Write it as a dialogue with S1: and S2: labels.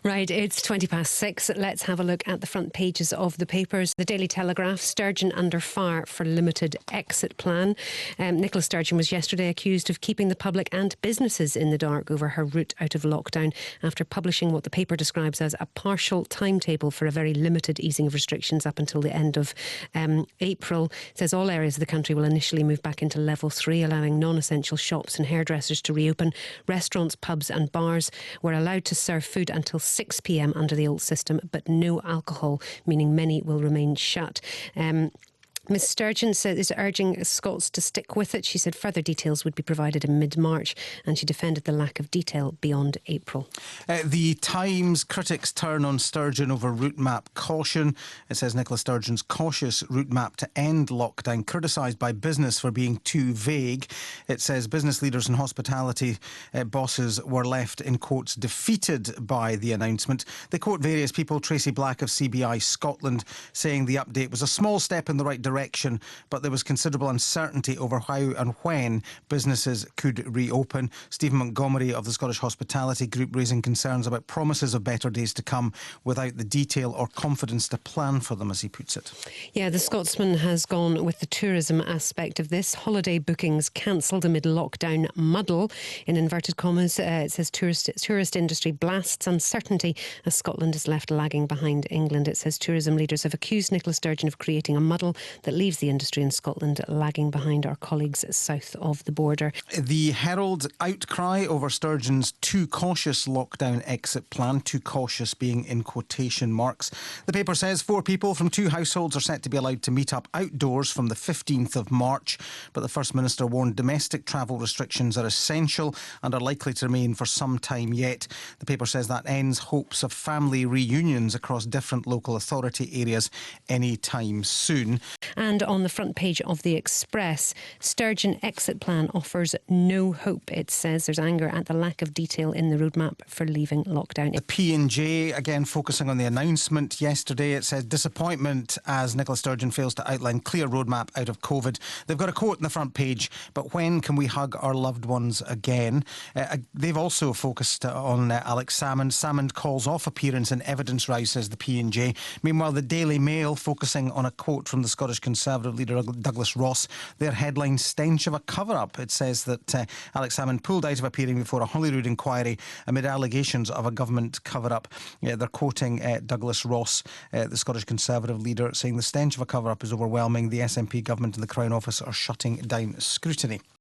S1: Right, it's 6:20. Let's have a look at the front pages of the papers. The Daily Telegraph, Sturgeon under fire for limited exit plan. Nicola Sturgeon was yesterday accused of keeping the public and businesses in the dark over her route out of lockdown after publishing what the paper describes as a partial timetable for a very limited easing of restrictions up until the end of April. It says all areas of the country will initially move back into level 3, allowing non-essential shops and hairdressers to reopen. Restaurants, pubs and bars were allowed to serve food until 6 p.m. under the old system, but no alcohol, meaning many will remain shut. Ms Sturgeon is urging Scots to stick with it. She said further details would be provided in mid-March, and she defended the lack of detail beyond April.
S2: The Times, critics turn on Sturgeon over route map caution. It says Nicola Sturgeon's cautious route map to end lockdown criticised by business for being too vague. It says business leaders and hospitality bosses were left, in quotes, defeated by the announcement. They quote various people, Tracy Black of CBI Scotland, saying the update was a small step in the right direction, but there was considerable uncertainty over how and when businesses could reopen. Stephen Montgomery of the Scottish Hospitality Group raising concerns about promises of better days to come without the detail or confidence to plan for them, as he puts it.
S1: Yeah, the Scotsman has gone with the tourism aspect of this. Holiday bookings cancelled amid lockdown muddle. In inverted commas, it says tourist industry blasts uncertainty as Scotland is left lagging behind England. It says tourism leaders have accused Nicola Sturgeon of creating a muddle that leaves the industry in Scotland lagging behind our colleagues south of the border.
S2: The Herald, outcry over Sturgeon's too cautious lockdown exit plan, too cautious being in quotation marks. The paper says 4 people from 2 households are set to be allowed to meet up outdoors from the 15th of March, but the First Minister warned domestic travel restrictions are essential and are likely to remain for some time yet. The paper says that ends hopes of family reunions across different local authority areas any time soon.
S1: And on the front page of the Express, Sturgeon exit plan offers no hope. It says there's anger at the lack of detail in the roadmap for leaving lockdown.
S2: The P&J, again focusing on the announcement yesterday, it says disappointment as Nicola Sturgeon fails to outline clear roadmap out of COVID. They've got a quote on the front page, but when can we hug our loved ones again? They've also focused on Alex Salmond. Salmond calls off appearance in evidence row, says the P&J. Meanwhile, the Daily Mail focusing on a quote from the Scottish Conservative leader Douglas Ross. Their headline, stench of a cover-up. It says that Alex Salmond pulled out of appearing before a Holyrood inquiry amid allegations of a government cover-up. They're quoting Douglas Ross, the Scottish Conservative leader, saying the stench of a cover-up is overwhelming. The SNP government and the Crown Office are shutting down scrutiny.